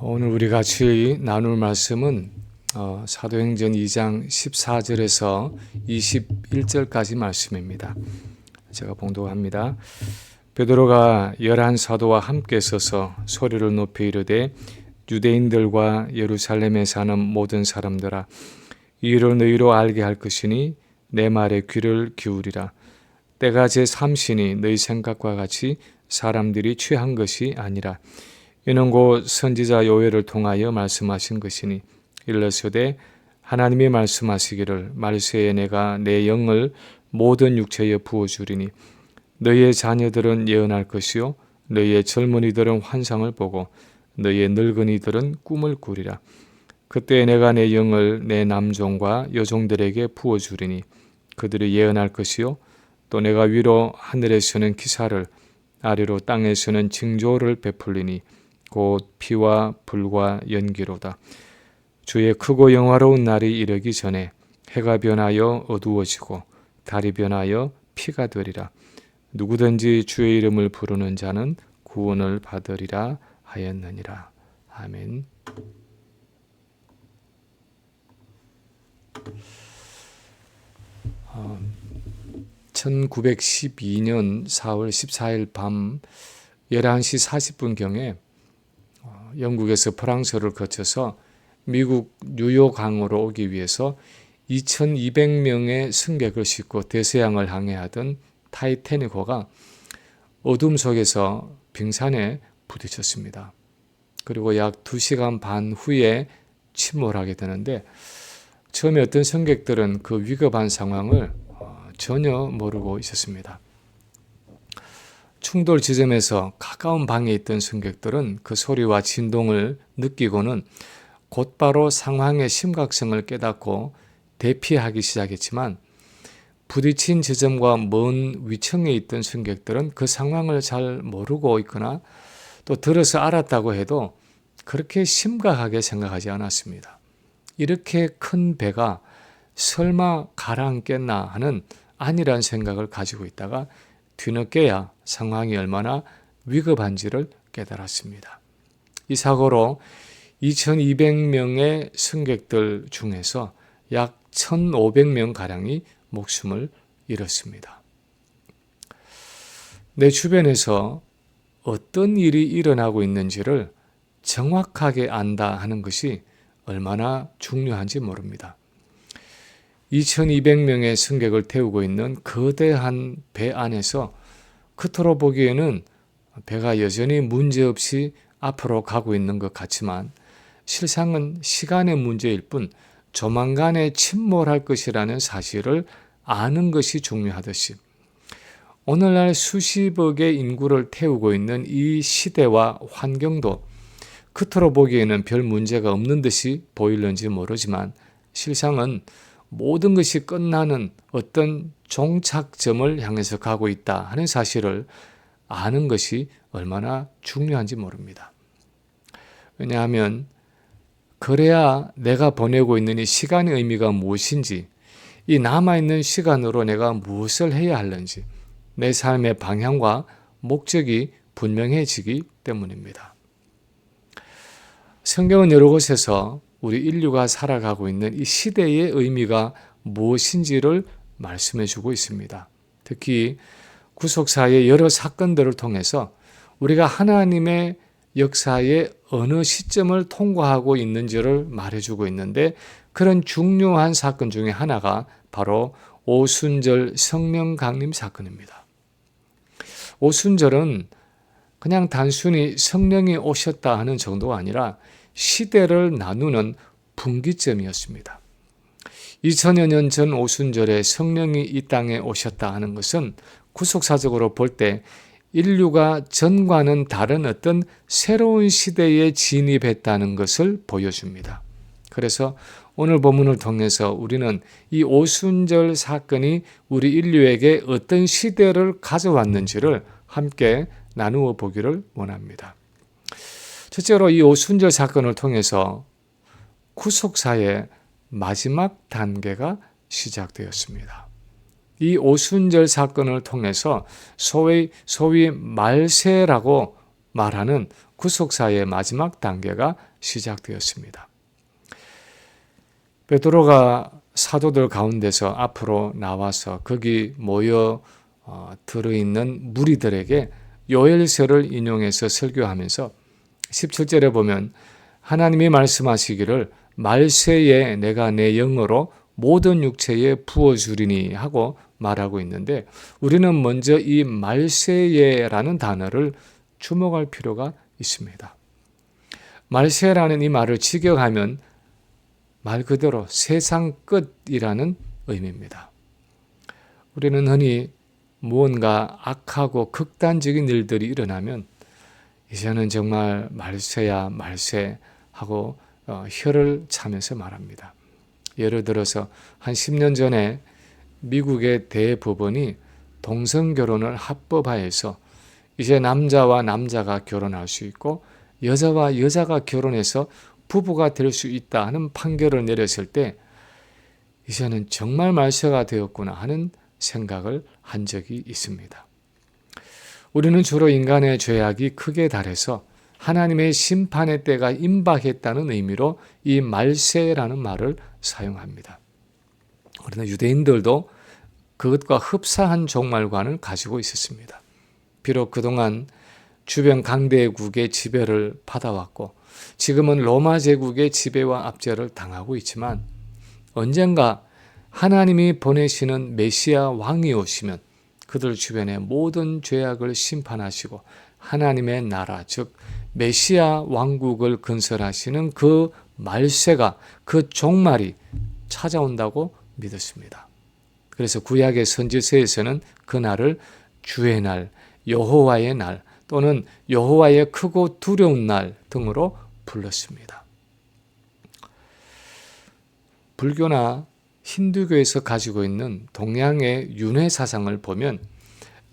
오늘 우리 같이 나눌 말씀은 사도행전 2장 14절에서 21절까지 말씀입니다. 제가 봉독합니다. 베드로가 11사도와 함께 서서 소리를 높이 이르되 유대인들과 예루살렘에 사는 모든 사람들아, 이 일을 너희로 알게 할 것이니 내 말에 귀를 기울이라. 때가 제3시니 너희 생각과 같이 사람들이 취한 것이 아니라 이는 곧 선지자 요엘을 통하여 말씀하신 것이니 일러서되 하나님이 말씀하시기를 말세에 내가 내 영을 모든 육체에 부어주리니 너희의 자녀들은 예언할 것이요 너희의 젊은이들은 환상을 보고 너희의 늙은이들은 꿈을 꾸리라. 그때 내가 내 영을 내 남종과 여종들에게 부어주리니 그들이 예언할 것이요 또 내가 위로 하늘에서는 기사를 아래로 땅에서는 징조를 베풀리니 곧 피와 불과 연기로다. 주의 크고 영화로운 날이 이르기 전에 해가 변하여 어두워지고 달이 변하여 피가 되리라. 누구든지 주의 이름을 부르는 자는 구원을 받으리라 하였느니라. 아멘. 어, 1912년 4월 14일 밤 11시 40분경에 영국에서 프랑스를 거쳐서 미국 뉴욕항으로 오기 위해서 2200명의 승객을 싣고 대서양을 항해하던 타이타닉호가 어둠 속에서 빙산에 부딪혔습니다. 그리고 약 2시간 반 후에 침몰하게 되는데 처음에 어떤 승객들은 그 위급한 상황을 전혀 모르고 있었습니다. 충돌 지점에서 가까운 방에 있던 승객들은 그 소리와 진동을 느끼고는 곧바로 상황의 심각성을 깨닫고 대피하기 시작했지만 부딪힌 지점과 먼 위층에 있던 승객들은 그 상황을 잘 모르고 있거나 또 들어서 알았다고 해도 그렇게 심각하게 생각하지 않았습니다. 이렇게 큰 배가 설마 가라앉겠나 하는 안일한 생각을 가지고 있다가 뒤늦게야 상황이 얼마나 위급한지를 깨달았습니다. 이 사고로 2200명의 승객들 중에서 약 1500명가량이 목숨을 잃었습니다. 내 주변에서 어떤 일이 일어나고 있는지를 정확하게 안다 하는 것이 얼마나 중요한지 모릅니다. 2200명의 승객을 태우고 있는 거대한 배 안에서 겉으로 보기에는 배가 여전히 문제없이 앞으로 가고 있는 것 같지만 실상은 시간의 문제일 뿐 조만간에 침몰할 것이라는 사실을 아는 것이 중요하듯이 오늘날 수십억의 인구를 태우고 있는 이 시대와 환경도 겉으로 보기에는 별 문제가 없는 듯이 보일는지 모르지만 실상은 모든 것이 끝나는 어떤 종착점을 향해서 가고 있다 하는 사실을 아는 것이 얼마나 중요한지 모릅니다. 왜냐하면 그래야 내가 보내고 있는 이 시간의 의미가 무엇인지, 이 남아있는 시간으로 내가 무엇을 해야 하는지, 내 삶의 방향과 목적이 분명해지기 때문입니다. 성경은 여러 곳에서 우리 인류가 살아가고 있는 이 시대의 의미가 무엇인지를 말씀해 주고 있습니다. 특히 구속사의 여러 사건들을 통해서 우리가 하나님의 역사의 어느 시점을 통과하고 있는지를 말해주고 있는데 그런 중요한 사건 중에 하나가 바로 오순절 성령 강림 사건입니다. 오순절은 그냥 단순히 성령이 오셨다 하는 정도가 아니라 시대를 나누는 분기점이었습니다. 2000여 년 전 오순절에 성령이 이 땅에 오셨다 하는 것은 구속사적으로 볼 때 인류가 전과는 다른 어떤 새로운 시대에 진입했다는 것을 보여줍니다. 그래서 오늘 본문을 통해서 우리는 이 오순절 사건이 우리 인류에게 어떤 시대를 가져왔는지를 함께 나누어 보기를 원합니다. 첫째로 이 오순절 사건을 통해서 구속사의 마지막 단계가 시작되었습니다. 이 오순절 사건을 통해서 소위 말세라고 말하는 구속사의 마지막 단계가 시작되었습니다. 베드로가 사도들 가운데서 앞으로 나와서 거기 모여 들어있는 무리들에게 요엘서를 인용해서 설교하면서 17절에 보면 하나님이 말씀하시기를 말세에 내가 내 영으로 모든 육체에 부어주리니 하고 말하고 있는데, 우리는 먼저 이 말세에라는 단어를 주목할 필요가 있습니다. 말세라는 이 말을 직역하면 말 그대로 세상 끝이라는 의미입니다. 우리는 흔히 무언가 악하고 극단적인 일들이 일어나면 이제는 정말 말세야 말세 하고 혀를 차면서 말합니다. 예를 들어서 한 10년 전에 미국의 대법원이 동성결혼을 합법화해서 이제 남자와 남자가 결혼할 수 있고 여자와 여자가 결혼해서 부부가 될 수 있다 하는 판결을 내렸을 때 이제는 정말 말세가 되었구나 하는 생각을 한 적이 있습니다. 우리는 주로 인간의 죄악이 크게 달해서 하나님의 심판의 때가 임박했다는 의미로 이 말세라는 말을 사용합니다. 그러나 유대인들도 그것과 흡사한 종말관을 가지고 있었습니다. 비록 그동안 주변 강대국의 지배를 받아왔고 지금은 로마 제국의 지배와 압제를 당하고 있지만 언젠가 하나님이 보내시는 메시아 왕이 오시면 그들 주변의 모든 죄악을 심판하시고 하나님의 나라, 즉 메시아 왕국을 건설하시는 그 말세가, 그 종말이 찾아온다고 믿었습니다. 그래서 구약의 선지서에서는 그 날을 주의 날, 여호와의 날 또는 여호와의 크고 두려운 날 등으로 불렀습니다. 불교나 힌두교에서 가지고 있는 동양의 윤회 사상을 보면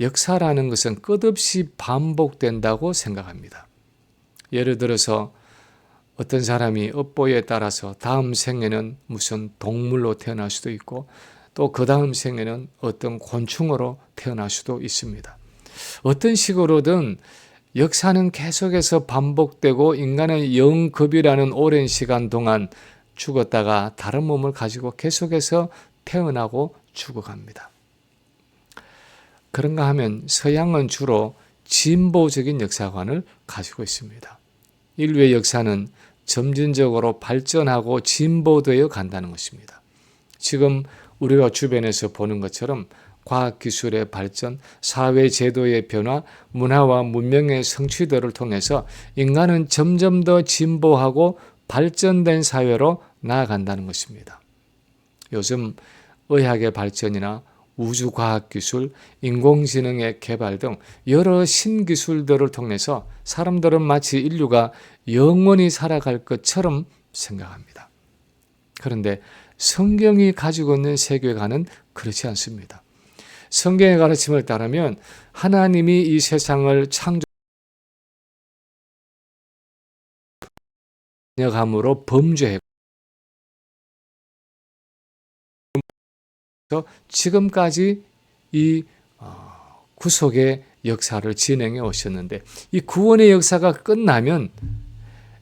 역사라는 것은 끝없이 반복된다고 생각합니다. 예를 들어서 어떤 사람이 업보에 따라서 다음 생에는 무슨 동물로 태어날 수도 있고 또 그 다음 생에는 어떤 곤충으로 태어날 수도 있습니다. 어떤 식으로든 역사는 계속해서 반복되고 인간의 영급이라는 오랜 시간 동안 죽었다가 다른 몸을 가지고 계속해서 태어나고 죽어갑니다. 그런가 하면 서양은 주로 진보적인 역사관을 가지고 있습니다. 인류의 역사는 점진적으로 발전하고 진보되어 간다는 것입니다. 지금 우리가 주변에서 보는 것처럼 과학기술의 발전, 사회제도의 변화, 문화와 문명의 성취들을 통해서 인간은 점점 더 진보하고 발전된 사회로 나아간다는 것입니다. 요즘 의학의 발전이나 우주과학기술, 인공지능의 개발 등 여러 신기술들을 통해서 사람들은 마치 인류가 영원히 살아갈 것처럼 생각합니다. 그런데 성경이 가지고 있는 세계관은 그렇지 않습니다. 성경의 가르침을 따르면 하나님이 이 세상을 창조함으로 범죄했고 지금까지 이 구속의 역사를 진행해 오셨는데 이 구원의 역사가 끝나면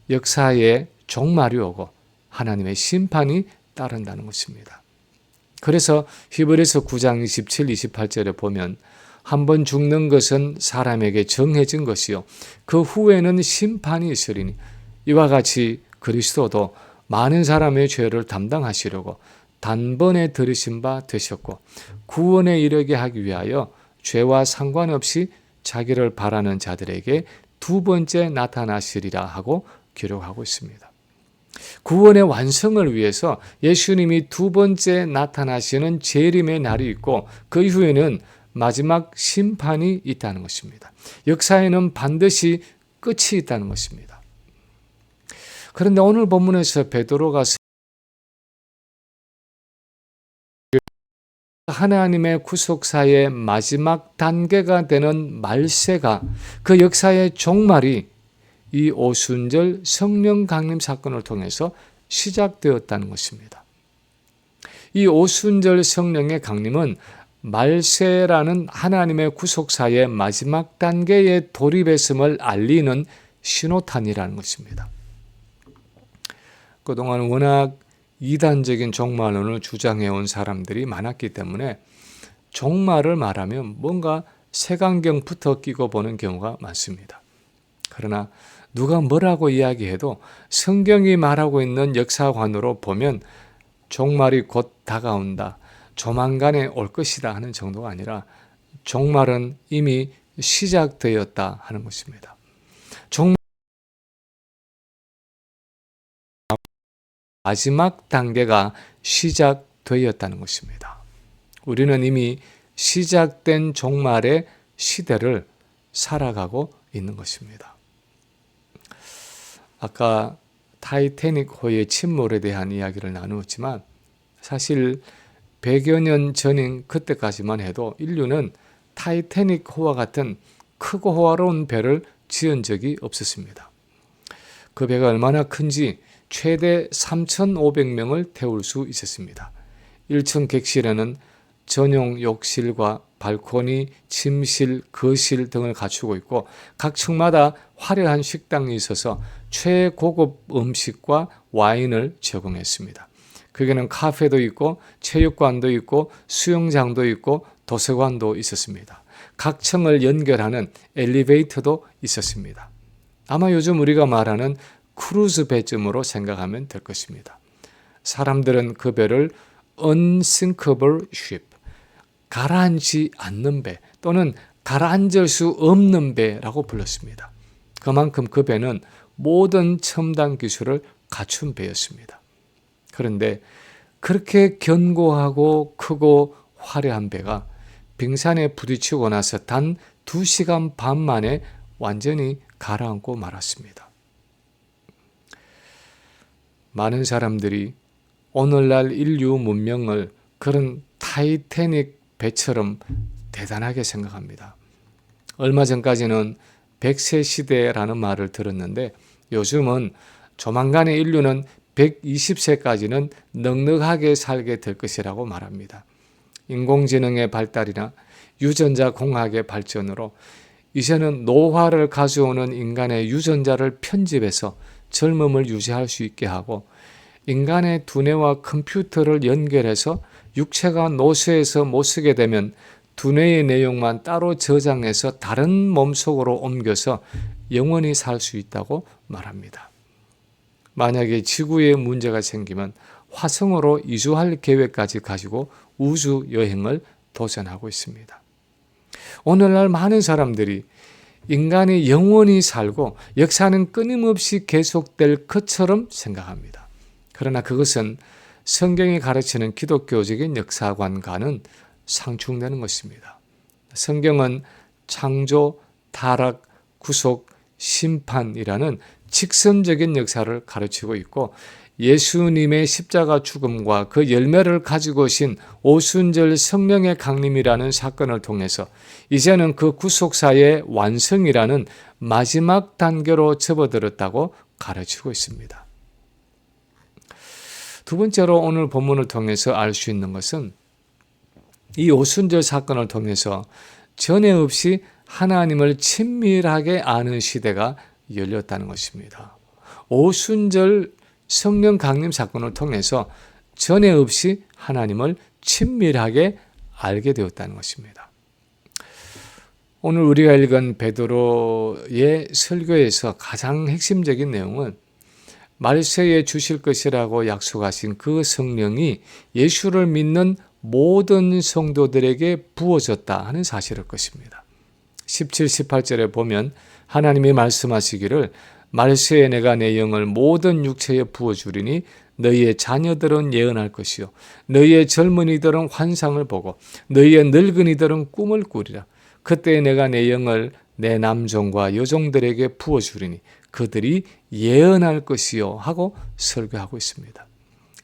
역사의 종말이 오고 하나님의 심판이 따른다는 것입니다. 그래서 히브리서 9장 27, 28절에 보면 한번 죽는 것은 사람에게 정해진 것이요 그 후에는 심판이 있으리니 이와 같이 그리스도도 많은 사람의 죄를 담당하시려고 단번에 들으신 바 되셨고 구원에 이르게 하기 위하여 죄와 상관없이 자기를 바라는 자들에게 두 번째 나타나시리라 하고 기록하고 있습니다. 구원의 완성을 위해서 예수님이 두 번째 나타나시는 재림의 날이 있고 그 이후에는 마지막 심판이 있다는 것입니다. 역사에는 반드시 끝이 있다는 것입니다. 그런데 오늘 본문에서 베드로가 하나님의 구속사의 마지막 단계가 되는 말세가 그 역사의 종말이 이 오순절 성령 강림 사건을 통해서 시작되었다는 것입니다. 이 오순절 성령의 강림은 말세라는 하나님의 구속사의 마지막 단계에 돌입했음을 알리는 신호탄이라는 것입니다. 그동안 워낙 이단적인 종말론을 주장해온 사람들이 많았기 때문에 종말을 말하면 뭔가 색안경부터 끼고 보는 경우가 많습니다. 그러나 누가 뭐라고 이야기해도 성경이 말하고 있는 역사관으로 보면 종말이 곧 다가온다, 조만간에 올 것이다 하는 정도가 아니라 종말은 이미 시작되었다 하는 것입니다. 마지막 단계가 시작되었다는 것입니다. 우리는 이미 시작된 종말의 시대를 살아가고 있는 것입니다. 아까 타이타닉호의 침몰에 대한 이야기를 나누었지만 사실 100여 년 전인 그때까지만 해도 인류는 타이타닉호와 같은 크고 호화로운 배를 지은 적이 없었습니다. 그 배가 얼마나 큰지 최대 3,500명을 태울 수 있었습니다. 1층 객실에는 전용 욕실과 발코니, 침실, 거실 등을 갖추고 있고 각 층마다 화려한 식당이 있어서 최고급 음식과 와인을 제공했습니다. 거기는 카페도 있고 체육관도 있고 수영장도 있고 도서관도 있었습니다. 각 층을 연결하는 엘리베이터도 있었습니다. 아마 요즘 우리가 말하는 크루즈 배쯤으로 생각하면 될 것입니다. 사람들은 그 배를 unsinkable ship, 가라앉지 않는 배 또는 가라앉을 수 없는 배라고 불렀습니다. 그만큼 그 배는 모든 첨단 기술을 갖춘 배였습니다. 그런데 그렇게 견고하고 크고 화려한 배가 빙산에 부딪히고 나서 단 2시간 반 만에 완전히 가라앉고 말았습니다. 많은 사람들이 오늘날 인류 문명을 그런 타이타닉 배처럼 대단하게 생각합니다. 얼마 전까지는 100세 시대라는 말을 들었는데 요즘은 조만간에 인류는 120세까지는 넉넉하게 살게 될 것이라고 말합니다. 인공지능의 발달이나 유전자 공학의 발전으로 이제는 노화를 가져오는 인간의 유전자를 편집해서 젊음을 유지할 수 있게 하고 인간의 두뇌와 컴퓨터를 연결해서 육체가 노쇠해서 못 쓰게 되면 두뇌의 내용만 따로 저장해서 다른 몸속으로 옮겨서 영원히 살 수 있다고 말합니다. 만약에 지구에 문제가 생기면 화성으로 이주할 계획까지 가지고 우주 여행을 도전하고 있습니다. 오늘날 많은 사람들이 인간이 영원히 살고 역사는 끊임없이 계속될 것처럼 생각합니다. 그러나 그것은 성경이 가르치는 기독교적인 역사관과는 상충되는 것입니다. 성경은 창조, 타락, 구속, 심판이라는 직선적인 역사를 가르치고 있고 예수님의 십자가 죽음과 그 열매를 가지고 오신 오순절 성령의 강림이라는 사건을 통해서 이제는 그 구속사의 완성이라는 마지막 단계로 접어들었다고 가르치고 있습니다. 두 번째로 오늘 본문을 통해서 알 수 있는 것은 이 오순절 사건을 통해서 전에 없이 하나님을 친밀하게 아는 시대가 열렸다는 것입니다. 오순절 성령 강림 사건을 통해서 전에 없이 하나님을 친밀하게 알게 되었다는 것입니다. 오늘 우리가 읽은 베드로의 설교에서 가장 핵심적인 내용은 말세에 주실 것이라고 약속하신 그 성령이 예수를 믿는 모든 성도들에게 부어졌다 하는 사실일 것입니다. 17, 18절에 보면 하나님이 말씀하시기를 말세에 내가 내 영을 모든 육체에 부어주리니 너희의 자녀들은 예언할 것이요 너희의 젊은이들은 환상을 보고 너희의 늙은이들은 꿈을 꾸리라. 그때 내가 내 영을 내 남종과 여종들에게 부어주리니 그들이 예언할 것이요 하고 설교하고 있습니다.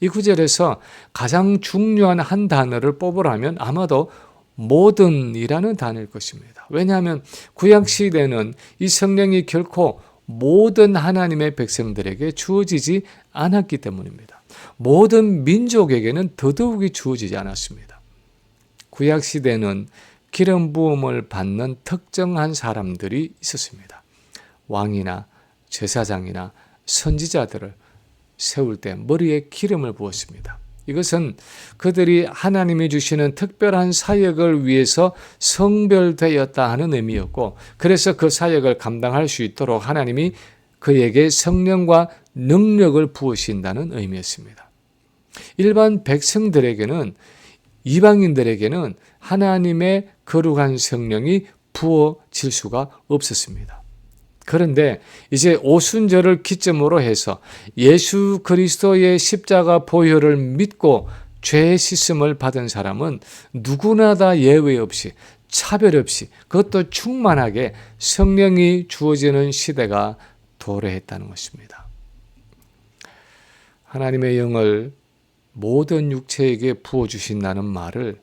이 구절에서 가장 중요한 한 단어를 뽑으라면 아마도 모든이라는 단어일 것입니다. 왜냐하면 구약시대는 이 성령이 결코 모든 하나님의 백성들에게 주어지지 않았기 때문입니다. 모든 민족에게는 더더욱이 주어지지 않았습니다. 구약 시대는 기름 부음을 받는 특정한 사람들이 있었습니다. 왕이나 제사장이나 선지자들을 세울 때 머리에 기름을 부었습니다. 이것은 그들이 하나님이 주시는 특별한 사역을 위해서 성별되었다 하는 의미였고, 그래서 그 사역을 감당할 수 있도록 하나님이 그에게 성령과 능력을 부으신다는 의미였습니다. 일반 백성들에게는, 이방인들에게는 하나님의 거룩한 성령이 부어질 수가 없었습니다. 그런데 이제 오순절을 기점으로 해서 예수 그리스도의 십자가 보혈을 믿고 죄 씻음을 받은 사람은 누구나 다 예외 없이, 차별 없이, 그것도 충만하게 성령이 주어지는 시대가 도래했다는 것입니다. 하나님의 영을 모든 육체에게 부어주신다는 말을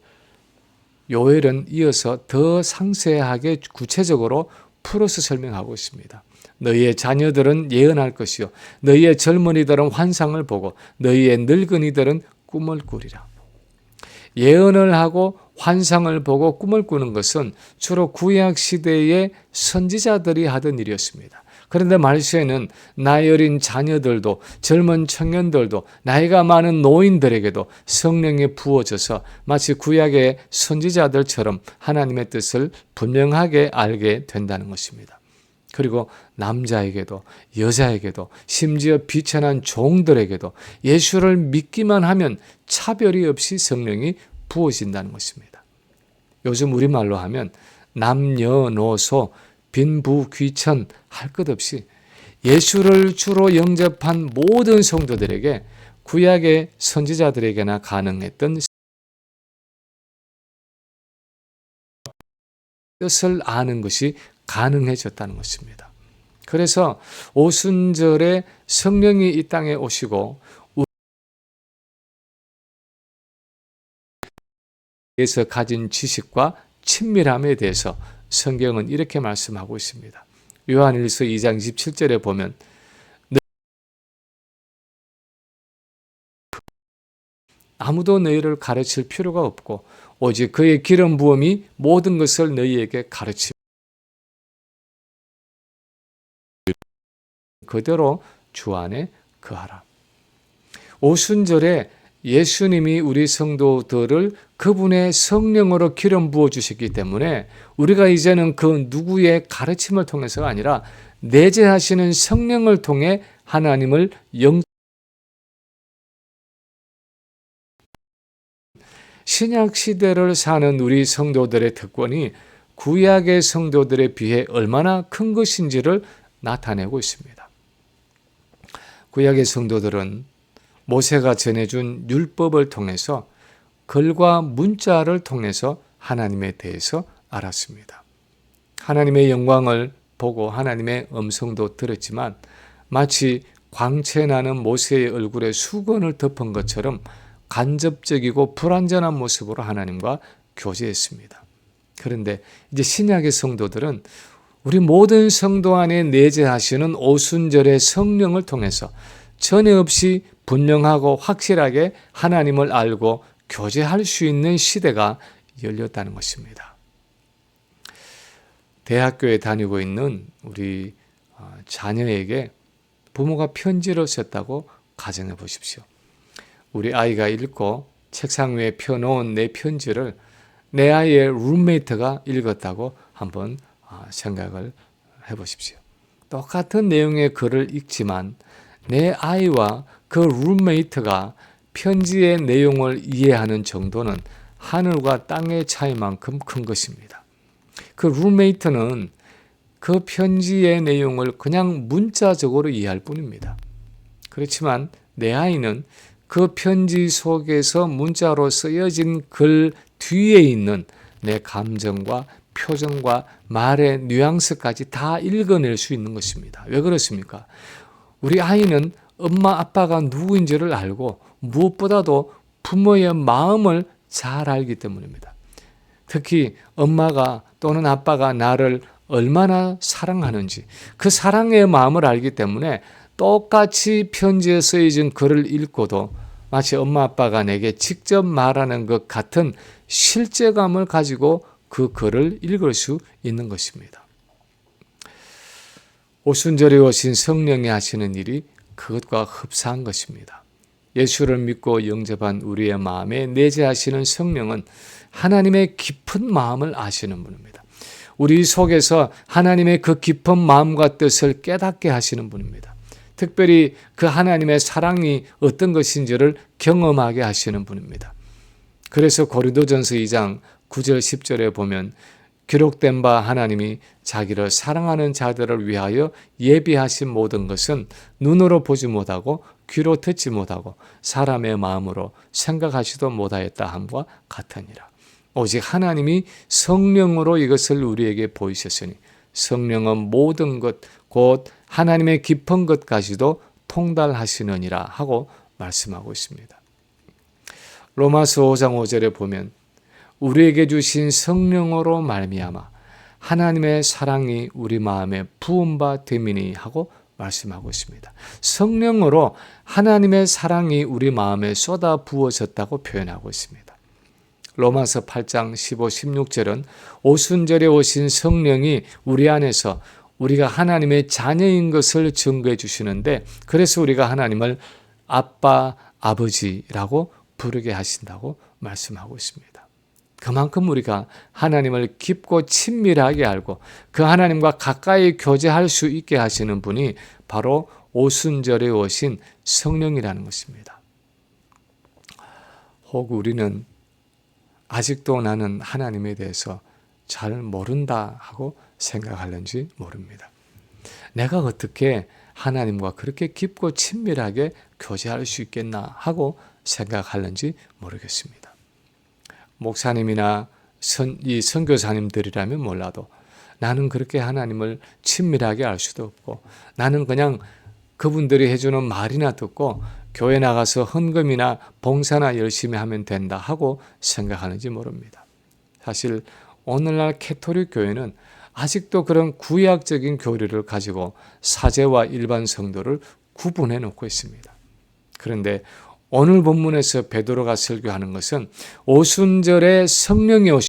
요엘은 이어서 더 상세하게 구체적으로 풀어서 설명하고 있습니다. 너희의 자녀들은 예언할 것이요 너희의 젊은이들은 환상을 보고 너희의 늙은이들은 꿈을 꾸리라. 예언을 하고 환상을 보고 꿈을 꾸는 것은 주로 구약 시대의 선지자들이 하던 일이었습니다. 그런데 말세에는 나이 어린 자녀들도, 젊은 청년들도, 나이가 많은 노인들에게도 성령이 부어져서 마치 구약의 선지자들처럼 하나님의 뜻을 분명하게 알게 된다는 것입니다. 그리고 남자에게도 여자에게도 심지어 비천한 종들에게도 예수를 믿기만 하면 차별이 없이 성령이 부어진다는 것입니다. 요즘 우리말로 하면 남녀노소 빈부 귀천 할 것 없이 예수를 주로 영접한 모든 성도들에게 구약의 선지자들에게나 가능했던 뜻을 아는 것이 가능해졌다는 것입니다. 그래서 오순절에 성령이 이 땅에 오시고 우리에서 가진 지식과 친밀함에 대해서 성경은 이렇게 말씀하고 있습니다. 요한일서 2장 27절에 보면 아무도 너희를 가르칠 필요가 없고 오직 그의 기름 부음이 모든 것을 너희에게 가르치고 그대로 주 안에 거하라. 오순절에 예수님이 우리 성도들을 그분의 성령으로 기름 부어주셨기 때문에 우리가 이제는 그 누구의 가르침을 통해서가 아니라 내재하시는 성령을 통해 하나님을 신약 시대를 사는 우리 성도들의 특권이 구약의 성도들에 비해 얼마나 큰 것인지를 나타내고 있습니다. 구약의 성도들은 모세가 전해준 율법을 통해서 글과 문자를 통해서 하나님에 대해서 알았습니다. 하나님의 영광을 보고 하나님의 음성도 들었지만 마치 광채 나는 모세의 얼굴에 수건을 덮은 것처럼 간접적이고 불완전한 모습으로 하나님과 교제했습니다. 그런데 이제 신약의 성도들은 우리 모든 성도 안에 내재하시는 오순절의 성령을 통해서 전에 없이 분명하고 확실하게 하나님을 알고 교제할 수 있는 시대가 열렸다는 것입니다. 대학교에 다니고 있는 우리 자녀에게 부모가 편지를 썼다고 가정해 보십시오. 우리 아이가 읽고 책상 위에 펴놓은 내 편지를 내 아이의 룸메이트가 읽었다고 한번 생각을 해보십시오. 똑같은 내용의 글을 읽지만 내 아이와 그 룸메이트가 편지의 내용을 이해하는 정도는 하늘과 땅의 차이만큼 큰 것입니다. 그 룸메이트는 그 편지의 내용을 그냥 문자적으로 이해할 뿐입니다. 그렇지만 내 아이는 그 편지 속에서 문자로 쓰여진 글 뒤에 있는 내 감정과 표정과 말의 뉘앙스까지 다 읽어낼 수 있는 것입니다. 왜 그렇습니까? 우리 아이는 엄마 아빠가 누구인지를 알고 무엇보다도 부모의 마음을 잘 알기 때문입니다. 특히 엄마가 또는 아빠가 나를 얼마나 사랑하는지 그 사랑의 마음을 알기 때문에 똑같이 편지에 쓰여진 글을 읽고도 마치 엄마 아빠가 내게 직접 말하는 것 같은 실제감을 가지고 그 글을 읽을 수 있는 것입니다. 오순절에 오신 성령이 하시는 일이 그것과 흡사한 것입니다. 예수를 믿고 영접한 우리의 마음에 내재하시는 성령은 하나님의 깊은 마음을 아시는 분입니다. 우리 속에서 하나님의 그 깊은 마음과 뜻을 깨닫게 하시는 분입니다. 특별히 그 하나님의 사랑이 어떤 것인지를 경험하게 하시는 분입니다. 그래서 고린도전서 2장 9절 10절에 보면 기록된 바 하나님이 자기를 사랑하는 자들을 위하여 예비하신 모든 것은 눈으로 보지 못하고 귀로 듣지 못하고 사람의 마음으로 생각하지도 못하였다 함과 같으니라. 오직 하나님이 성령으로 이것을 우리에게 보이셨으니 성령은 모든 것 곧 하나님의 깊은 것까지도 통달하시느니라 하고 말씀하고 있습니다. 로마서 5장 5절에 보면 우리에게 주신 성령으로 말미암아 하나님의 사랑이 우리 마음에 부은 바 됨이니 하고 말씀하고 있습니다. 성령으로 하나님의 사랑이 우리 마음에 쏟아 부어졌다고 표현하고 있습니다. 로마서 8장 15, 16절은 오순절에 오신 성령이 우리 안에서 우리가 하나님의 자녀인 것을 증거해 주시는데 그래서 우리가 하나님을 아빠, 아버지라고 부르게 하신다고 말씀하고 있습니다. 그만큼 우리가 하나님을 깊고 친밀하게 알고 그 하나님과 가까이 교제할 수 있게 하시는 분이 바로 오순절에 오신 성령이라는 것입니다. 혹 우리는 아직도 나는 하나님에 대해서 잘 모른다 하고 생각하는지 모릅니다. 내가 어떻게 하나님과 그렇게 깊고 친밀하게 교제할 수 있겠나 하고 생각하는지 모르겠습니다. 목사님이나 이 선교사님들이라면 몰라도 나는 그렇게 하나님을 친밀하게 알 수도 없고 나는 그냥 그분들이 해주는 말이나 듣고 교회 나가서 헌금이나 봉사나 열심히 하면 된다 하고 생각하는지 모릅니다. 사실 오늘날 캐토릭 교회는 아직도 그런 구약적인 교리를 가지고 사제와 일반 성도를 구분해 놓고 있습니다. 그런데 오늘 본문에서 베드로가 설교하는 것은 오순절에 성령이 오신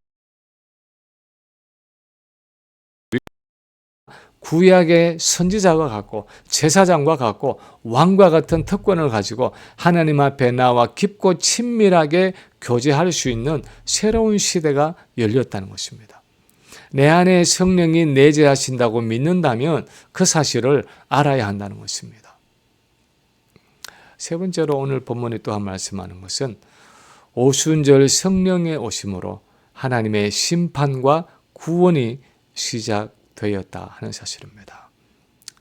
구약의 선지자와 같고 제사장과 같고 왕과 같은 특권을 가지고 하나님 앞에 나와 깊고 친밀하게 교제할 수 있는 새로운 시대가 열렸다는 것입니다. 내 안에 성령이 내재하신다고 믿는다면 그 사실을 알아야 한다는 것입니다. 세 번째로 오늘 본문에 또한 말씀하는 것은 오순절 성령의 오심으로 하나님의 심판과 구원이 시작되었다 하는 사실입니다.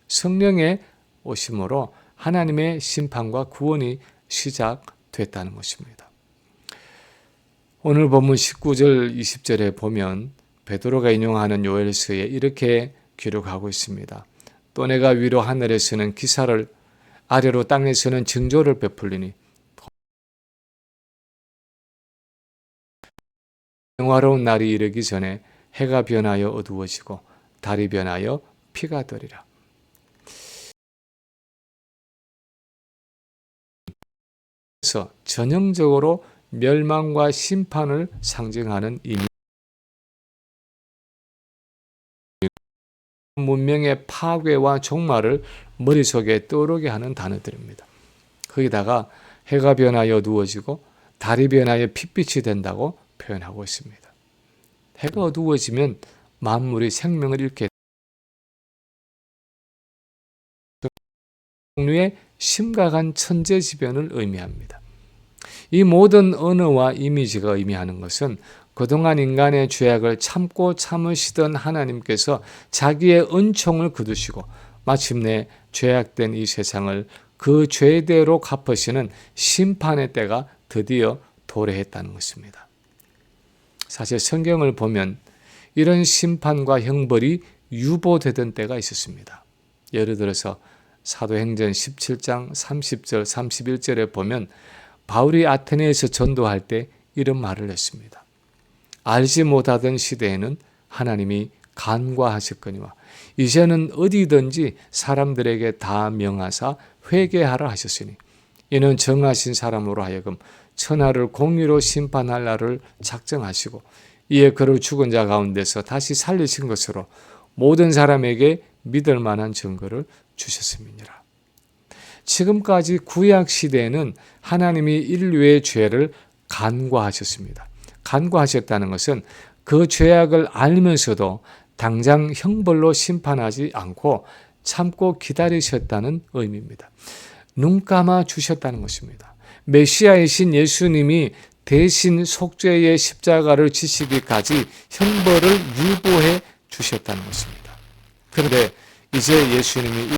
성령의 오심으로 하나님의 심판과 구원이 시작됐다는 것입니다. 오늘 본문 19절 20절에 보면 베드로가 인용하는 요엘서에 이렇게 기록하고 있습니다. 또 내가 위로 하늘에서는 기사를 아래로 땅에서는 징조를 베풀리니 영화로운 날이 이르기 전에 해가 변하여 어두워지고 달이 변하여 피가 되리라. 그래서 전형적으로 멸망과 심판을 상징하는 이미 문명의 파괴와 종말을 머릿속에 떠오르게 하는 단어들입니다. 거기다가 해가 변하여 어두워지고 달이 변하여 핏빛이 된다고 표현하고 있습니다. 해가 어두워지면 만물이 생명을 잃게 종류의 심각한 천재지변을 의미합니다. 이 모든 언어와 이미지가 의미하는 것은 그동안 인간의 죄악을 참고 참으시던 하나님께서 자기의 은총을 거두시고 마침내 죄악된 이 세상을 그 죄대로 갚으시는 심판의 때가 드디어 도래했다는 것입니다. 사실 성경을 보면 이런 심판과 형벌이 유보되던 때가 있었습니다. 예를 들어서 사도행전 17장 30절 31절에 보면 바울이 아테네에서 전도할 때 이런 말을 했습니다. 알지 못하던 시대에는 하나님이 간과하셨거니와 이제는 어디든지 사람들에게 다 명하사 회개하라 하셨으니 이는 정하신 사람으로 하여금 천하를 공의로 심판할 날을 작정하시고 이에 그를 죽은 자 가운데서 다시 살리신 것으로 모든 사람에게 믿을 만한 증거를 주셨음이니라. 지금까지 구약 시대에는 하나님이 인류의 죄를 간과하셨습니다. 간과하셨다는 것은 그 죄악을 알면서도 당장 형벌로 심판하지 않고 참고 기다리셨다는 의미입니다. 눈 감아 주셨다는 것입니다. 메시아이신 예수님이 대신 속죄의 십자가를 지시기까지 형벌을 유보해 주셨다는 것입니다. 그런데 이제 예수님이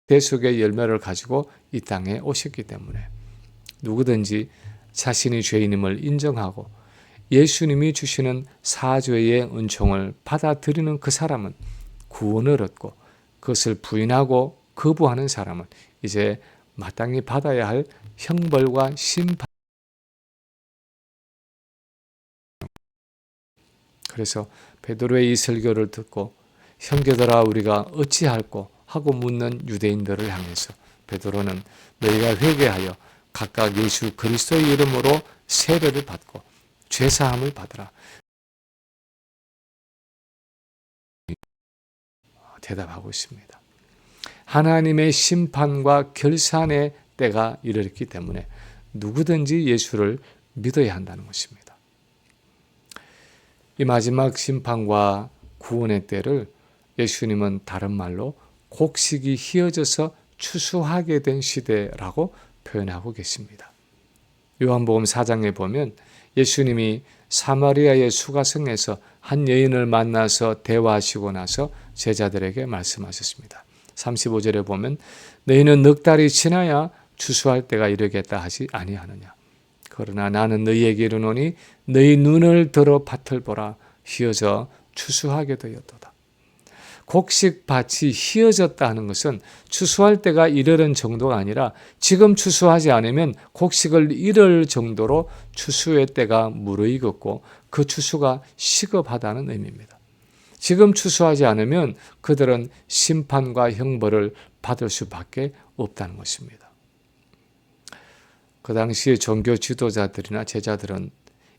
대속의 열매를 가지고 이 땅에 오셨기 때문에 누구든지 자신이 죄인임을 인정하고 예수님이 주시는 사죄의 은총을 받아들이는 그 사람은 구원을 얻고 그것을 부인하고 거부하는 사람은 이제 마땅히 받아야 할 형벌과 심판. 그래서 베드로의 이 설교를 듣고 형제들아 우리가 어찌할꼬 하고 묻는 유대인들을 향해서 베드로는 너희가 회개하여 각각 예수 그리스도의 이름으로 세례를 받고 죄사함을 받으라 대답하고 있습니다. 하나님의 심판과 결산의 때가 이르렀기 때문에 누구든지 예수를 믿어야 한다는 것입니다. 이 마지막 심판과 구원의 때를 예수님은 다른 말로 곡식이 휘어져서 추수하게 된 시대라고 표현하고 계십니다. 요한복음 4장에 보면 예수님이 사마리아의 수가성에서 한 여인을 만나서 대화하시고 나서 제자들에게 말씀하셨습니다. 35절에 보면 너희는 넉 달이 지나야 추수할 때가 이르겠다 하지 아니하느냐. 그러나 나는 너희에게 이르노니 너희 눈을 들어 밭을 보라 휘어져 추수하게 되었도다. 곡식밭이 휘어졌다 하는 것은 추수할 때가 이르는 정도가 아니라 지금 추수하지 않으면 곡식을 잃을 정도로 추수의 때가 무르익었고 그 추수가 시급하다는 의미입니다. 지금 추수하지 않으면 그들은 심판과 형벌을 받을 수밖에 없다는 것입니다. 그 당시의 종교 지도자들이나 제자들은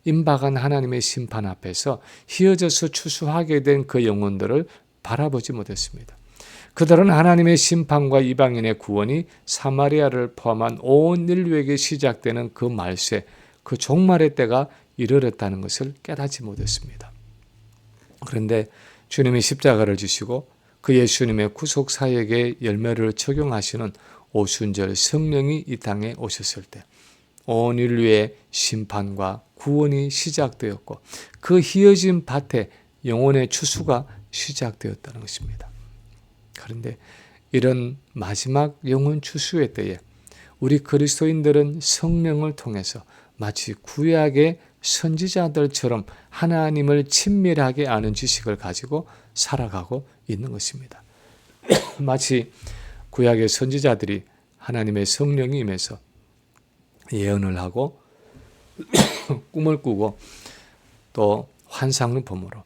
임박한 하나님의 심판 앞에서 휘어져서 추수하게 된 그 영혼들을 바라보지 못했습니다. 그들은 하나님의 심판과 이방인의 구원이 사마리아를 포함한 온 인류에게 시작되는 그 말세, 그 종말의 때가 이르렀다는 것을 깨닫지 못했습니다. 그런데 주님이 십자가를 지시고 그 예수님의 구속 사역의 열매를 적용하시는 오순절 성령이 이 땅에 오셨을 때 온 인류의 심판과 구원이 시작되었고 그 휘어진 밭에 영혼의 추수가 시작되었다는 것입니다. 그런데 이런 마지막 영혼 추수의 때에 우리 그리스도인들은 성령을 통해서 마치 구약의 선지자들처럼 하나님을 친밀하게 아는 지식을 가지고 살아가고 있는 것입니다. 마치 구약의 선지자들이 하나님의 성령이 임해서 예언을 하고 꿈을 꾸고 또 환상을 봄으로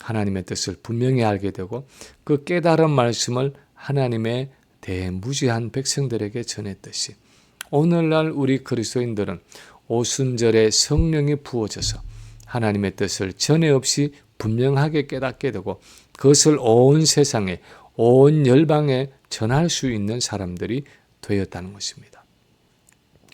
하나님의 뜻을 분명히 알게 되고 그 깨달은 말씀을 하나님의 대무지한 백성들에게 전했듯이 오늘날 우리 그리스도인들은 오순절에 성령이 부어져서 하나님의 뜻을 전에 없이 분명하게 깨닫게 되고 그것을 온 세상에 온 열방에 전할 수 있는 사람들이 되었다는 것입니다.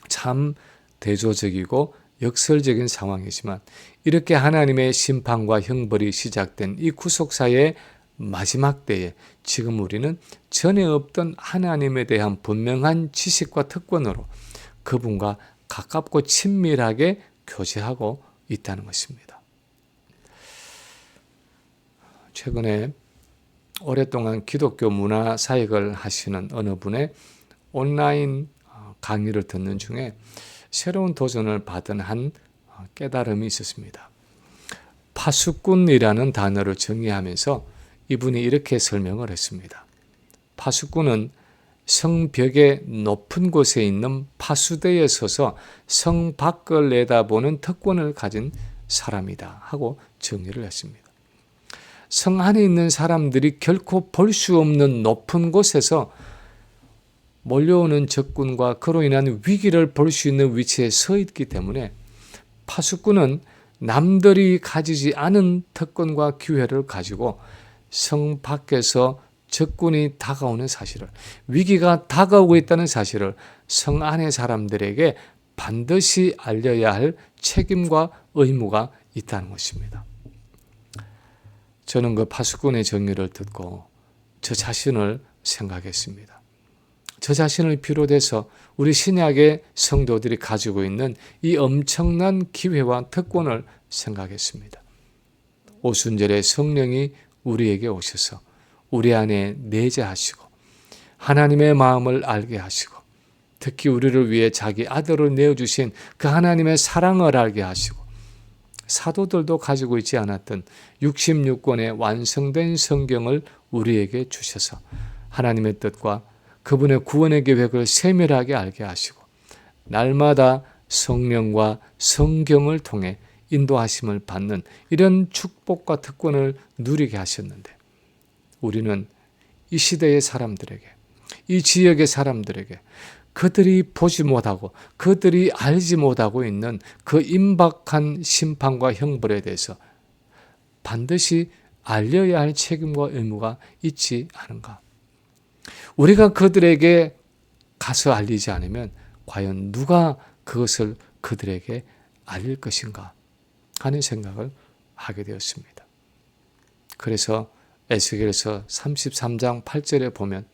참 대조적이고 역설적인 상황이지만 이렇게 하나님의 심판과 형벌이 시작된 이 구속사의 마지막 때에 지금 우리는 전에 없던 하나님에 대한 분명한 지식과 특권으로 그분과 가깝고 친밀하게 교제하고 있다는 것입니다. 최근에 오랫동안 기독교 문화 사역을 하시는 어느 분의 온라인 강의를 듣는 중에 새로운 도전을 받은 한 깨달음이 있었습니다. 파수꾼이라는 단어를 정의하면서 이분이 이렇게 설명을 했습니다. 파수꾼은 성벽의 높은 곳에 있는 파수대에 서서 성 밖을 내다보는 특권을 가진 사람이다 하고 정의를 했습니다. 성 안에 있는 사람들이 결코 볼 수 없는 높은 곳에서 몰려오는 적군과 그로 인한 위기를 볼 수 있는 위치에 서 있기 때문에 파수꾼은 남들이 가지지 않은 특권과 기회를 가지고 성 밖에서 적군이 다가오는 사실을, 위기가 다가오고 있다는 사실을 성 안의 사람들에게 반드시 알려야 할 책임과 의무가 있다는 것입니다. 저는 그 파수꾼의 정의를 듣고 저 자신을 생각했습니다. 저 자신을 비롯해서 우리 신약의 성도들이 가지고 있는 이 엄청난 기회와 특권을 생각했습니다. 오순절에 성령이 우리에게 오셔서 우리 안에 내재하시고 하나님의 마음을 알게 하시고 특히 우리를 위해 자기 아들을 내어주신 그 하나님의 사랑을 알게 하시고 사도들도 가지고 있지 않았던 66권의 완성된 성경을 우리에게 주셔서 하나님의 뜻과 그분의 구원의 계획을 세밀하게 알게 하시고 날마다 성령과 성경을 통해 인도하심을 받는 이런 축복과 특권을 누리게 하셨는데 우리는 이 시대의 사람들에게, 이 지역의 사람들에게 그들이 보지 못하고 그들이 알지 못하고 있는 그 임박한 심판과 형벌에 대해서 반드시 알려야 할 책임과 의무가 있지 않은가? 우리가 그들에게 가서 알리지 않으면 과연 누가 그것을 그들에게 알릴 것인가 하는 생각을 하게 되었습니다. 그래서 에스겔서 33장 8절에 보면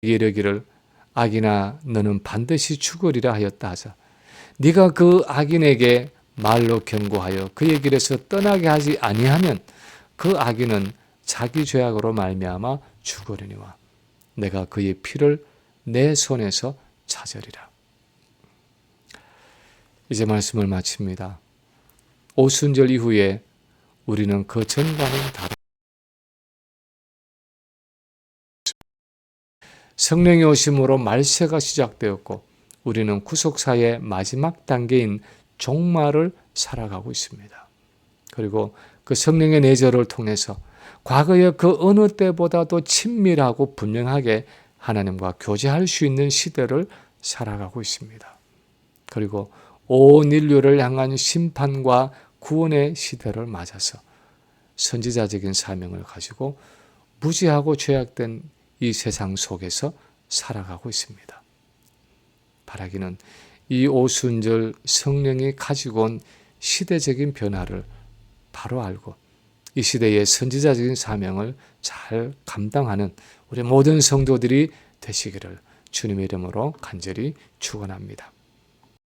이르기를 악인아 너는 반드시 죽으리라 하였다 하자 네가 그 악인에게 말로 경고하여 그의 길에서 떠나게 하지 아니하면 그 악인은 자기 죄악으로 말미암아 죽으리니와 내가 그의 피를 내 손에서 찾으리라. 이제 말씀을 마칩니다. 오순절 이후에 우리는 그 전과는 다르다. 성령이 오심으로 말세가 시작되었고 우리는 구속사의 마지막 단계인 종말을 살아가고 있습니다. 그리고 그 성령의 내절을 통해서 과거의 그 어느 때보다도 친밀하고 분명하게 하나님과 교제할 수 있는 시대를 살아가고 있습니다. 그리고 온 인류를 향한 심판과 구원의 시대를 맞아서 선지자적인 사명을 가지고 무지하고 죄악된 이 세상 속에서 살아가고 있습니다. 바라기는 이 오순절 성령이 가지고 온 시대적인 변화를 바로 알고 이 시대의 선지자적인 사명을 잘 감당하는 우리 모든 성도들이 되시기를 주님의 이름으로 간절히 축원합니다.